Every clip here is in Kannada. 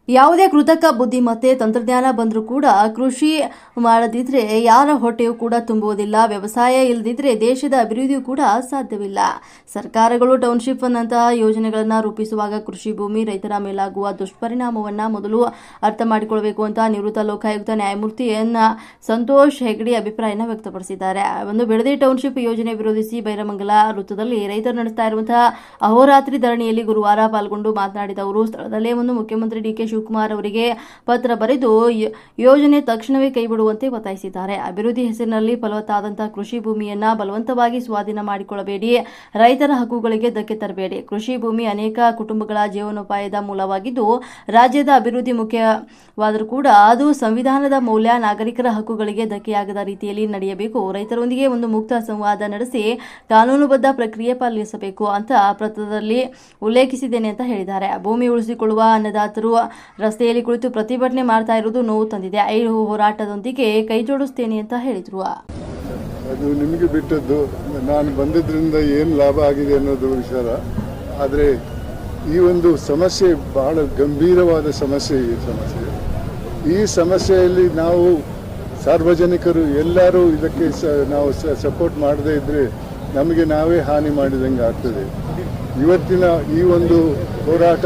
ಯಾವುದೇ ಕೃತಕ ಬುದ್ಧಿಮತ್ತೆ ತಂತ್ರಜ್ಞಾನ ಬಂದರೂ ಕೂಡ ಕೃಷಿ ಮಾಡದಿದ್ರೆ ಯಾರ ಹೊಟ್ಟೆಯೂ ಕೂಡ ತುಂಬುವುದಿಲ್ಲ. ವ್ಯವಸಾಯ ಇಲ್ಲದಿದ್ರೆ ದೇಶದ ಅಭಿವೃದ್ಧಿಯೂ ಕೂಡ ಸಾಧ್ಯವಿಲ್ಲ. ಸರ್ಕಾರಗಳು ಟೌನ್ಶಿಪ್ ನಂತಹ ಯೋಜನೆಗಳನ್ನು ರೂಪಿಸುವಾಗ ಕೃಷಿ ಭೂಮಿ ರೈತರ ಮೇಲಾಗುವ ದುಷ್ಪರಿಣಾಮವನ್ನು ಮೊದಲು ಅರ್ಥ ಮಾಡಿಕೊಳ್ಳಬೇಕು ಅಂತ ನಿವೃತ್ತ ಲೋಕಾಯುಕ್ತ ನ್ಯಾಯಮೂರ್ತಿ ಎನ್ ಸಂತೋಷ್ ಹೆಗ್ಡೆ ಅಭಿಪ್ರಾಯನ ವ್ಯಕ್ತಪಡಿಸಿದ್ದಾರೆ. ಒಂದು ಬಿಡದಿ ಟೌನ್ಶಿಪ್ ಯೋಜನೆ ವಿರೋಧಿಸಿ ಬೈರಮಂಗಲ ವೃತ್ತದಲ್ಲಿ ರೈತರು ನಡೆಸ್ತಾ ಇರುವಂತಹ ಅಹೋರಾತ್ರಿ ಧರಣಿಯಲ್ಲಿ ಗುರುವಾರ ಪಾಲ್ಗೊಂಡು ಮಾತನಾಡಿದ ಅವರು, ಸ್ಥಳದಲ್ಲೇ ಒಂದು ಮುಖ್ಯಮಂತ್ರಿ ಡಿ.ಕೆ. ಶಿವಕುಮಾರ್ ಅವರಿಗೆ ಪತ್ರ ಬರೆದು ಯೋಜನೆ ತಕ್ಷಣವೇ ಕೈಬಿಡುವಂತೆ ಒತ್ತಾಯಿಸಿದ್ದಾರೆ. ಅಭಿವೃದ್ಧಿ ಹೆಸರಿನಲ್ಲಿ ಫಲವತ್ತಾದಂತಹ ಕೃಷಿ ಭೂಮಿಯನ್ನ ಬಲವಂತವಾಗಿ ಸ್ವಾಧೀನ ಮಾಡಿಕೊಳ್ಳಬೇಡಿ, ರೈತರ ಹಕ್ಕುಗಳಿಗೆ ಧಕ್ಕೆ ತರಬೇಡಿ. ಕೃಷಿ ಭೂಮಿ ಅನೇಕ ಕುಟುಂಬಗಳ ಜೀವನೋಪಾಯದ ಮೂಲವಾಗಿದ್ದು ರಾಜ್ಯದ ಅಭಿವೃದ್ಧಿ ಮುಖ್ಯವಾದರೂ ಕೂಡ ಅದು ಸಂವಿಧಾನದ ಮೌಲ್ಯ, ನಾಗರಿಕರ ಹಕ್ಕುಗಳಿಗೆ ಧಕ್ಕೆಯಾಗದ ರೀತಿಯಲ್ಲಿ ನಡೆಯಬೇಕು. ರೈತರೊಂದಿಗೆ ಒಂದು ಮುಕ್ತ ಸಂವಾದ ನಡೆಸಿ ಕಾನೂನುಬದ್ಧ ಪ್ರಕ್ರಿಯೆ ಪಾಲಿಸಬೇಕು ಅಂತ ಪತ್ರದಲ್ಲಿ ಉಲ್ಲೇಖಿಸಿದ್ದೇನೆ ಅಂತ ಹೇಳಿದ್ದಾರೆ. ಭೂಮಿ ಉಳಿಸಿಕೊಳ್ಳುವ ಅನ್ನದಾತರು ರಸ್ತೆಯಲ್ಲಿ ಕುಳಿತು ಪ್ರತಿಭಟನೆ ಮಾಡ್ತಾ ಇರುವುದು ನೋವು ತಂದಿದೆ. ಈ ಹೋರಾಟದೊಂದಿಗೆ ಕೈ ಜೋಡಿಸ್ತೇನೆ ಅಂತ ಹೇಳಿದ್ರು. ಅದು ನಿಮಗೆ ಬಿಟ್ಟದ್ದು. ನಾನು ಬಂದಿದ್ರಿಂದ ಏನು ಲಾಭ ಆಗಿದೆ ಅನ್ನೋದು ವಿಚಾರ. ಆದರೆ ಈ ಒಂದು ಸಮಸ್ಯೆ ಬಹಳ ಗಂಭೀರವಾದ ಸಮಸ್ಯೆ. ಈ ಸಮಸ್ಯೆಯಲ್ಲಿ ನಾವು ಸಾರ್ವಜನಿಕರು ಎಲ್ಲರೂ ಇದಕ್ಕೆ ನಾವು ಸಪೋರ್ಟ್ ಮಾಡದೇ ಇದ್ರೆ ನಮಗೆ ನಾವೇ ಹಾನಿ ಮಾಡಿದಂಗೆ ಆಗ್ತದೆ. ಇವತ್ತಿನ ಈ ಒಂದು ಹೋರಾಟ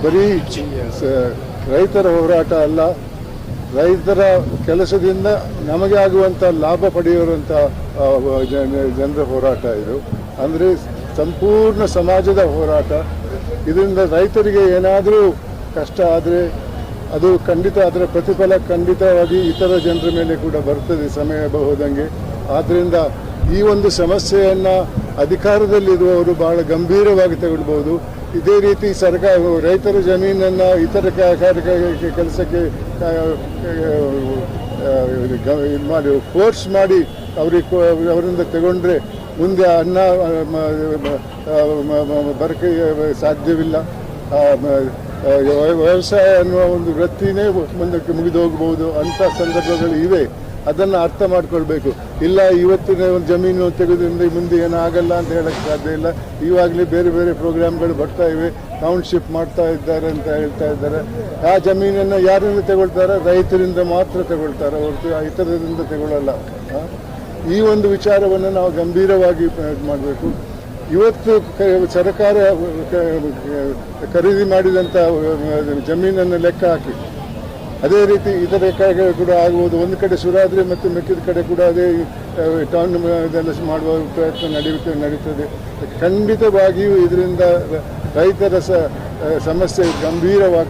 ಬರೀ ರೈತರ ಹೋರಾಟ ಅಲ್ಲ, ರೈತರ ಕೆಲಸದಿಂದ ನಮಗೆ ಆಗುವಂಥ ಲಾಭ ಪಡೆಯುವಂಥ ಜನರ ಹೋರಾಟ ಇದು. ಅಂದರೆ ಸಂಪೂರ್ಣ ಸಮಾಜದ ಹೋರಾಟ. ಇದರಿಂದ ರೈತರಿಗೆ ಏನಾದರೂ ಕಷ್ಟ ಆದರೆ ಅದು ಖಂಡಿತ ಅದರ ಪ್ರತಿಫಲ ಖಂಡಿತವಾಗಿ ಇತರ ಜನರ ಮೇಲೆ ಕೂಡ ಬರ್ತದೆ ಸಮಯ ಹೋದಂಗೆ. ಆದ್ದರಿಂದ ಈ ಒಂದು ಸಮಸ್ಯೆಯನ್ನು ಅಧಿಕಾರದಲ್ಲಿರುವವರು ಬಹಳ ಗಂಭೀರವಾಗಿ ತಗೊಳ್ಬೋದು. ಇದೇ ರೀತಿ ಸರ್ಕಾರ ರೈತರ ಜಮೀನನ್ನು ಇತರ ಕೆಲಸಕ್ಕೆ ಮಾಡಿ ಫೋರ್ಸ್ ಮಾಡಿ ಅವರಿಂದ ತಗೊಂಡ್ರೆ ಮುಂದೆ ಅನ್ನ ಬರಕೆ ಸಾಧ್ಯವಿಲ್ಲ. ವ್ಯವಸಾಯ ಅನ್ನುವ ಒಂದು ವೃತ್ತಿನೇ ಮುಂದಕ್ಕೆ ಮುಗಿದು ಹೋಗಬಹುದು ಅಂತ ಸಂದರ್ಭಗಳು ಇವೆ. ಅದನ್ನು ಅರ್ಥ ಮಾಡ್ಕೊಳ್ಬೇಕು. ಇಲ್ಲ ಇವತ್ತಿನ ಒಂದು ಜಮೀನು ತೆಗೆದ್ರಿಂದ ಮುಂದೆ ಏನಾಗಲ್ಲ ಅಂತ ಹೇಳಕ್ಕೆ ಸಾಧ್ಯ ಇಲ್ಲ. ಇವಾಗಲೇ ಬೇರೆ ಬೇರೆ ಪ್ರೋಗ್ರಾಮ್ಗಳು ಬರ್ತಾ ಇವೆ, ಟೌನ್ಶಿಪ್ ಮಾಡ್ತಾ ಇದ್ದಾರೆ ಅಂತ ಹೇಳ್ತಾ ಇದ್ದಾರೆ. ಆ ಜಮೀನನ್ನು ಯಾರಿಂದ ತಗೊಳ್ತಾರೆ? ರೈತರಿಂದ ಮಾತ್ರ ತಗೊಳ್ತಾರೆ, ಹೊರತು ಇತರರಿಂದ ತಗೊಳ್ಳಲ್ಲ. ಈ ಒಂದು ವಿಚಾರವನ್ನು ನಾವು ಗಂಭೀರವಾಗಿ ಮಾಡಬೇಕು. ಇವತ್ತು ಸರ್ಕಾರ ಖರೀದಿ ಮಾಡಿದಂಥ ಜಮೀನನ್ನು ಲೆಕ್ಕ ಹಾಕಿ ಅದೇ ರೀತಿ ಇತರ ಕಡೆ ಕೂಡ ಆಗುವುದು. ಒಂದು ಕಡೆ ಸುರಾದ್ರೆ ಮತ್ತು ಮಿಕ್ಕಿದ ಕಡೆ ಕೂಡ ಅದೇ ಟೌನ್ ಇದೆಲ್ಲ ಮಾಡುವ ಪ್ರಯತ್ನ ನಡೀತದೆ. ಖಂಡಿತವಾಗಿಯೂ ಇದರಿಂದ ರೈತರ ಸಮಸ್ಯೆ ಗಂಭೀರವಾಗಿ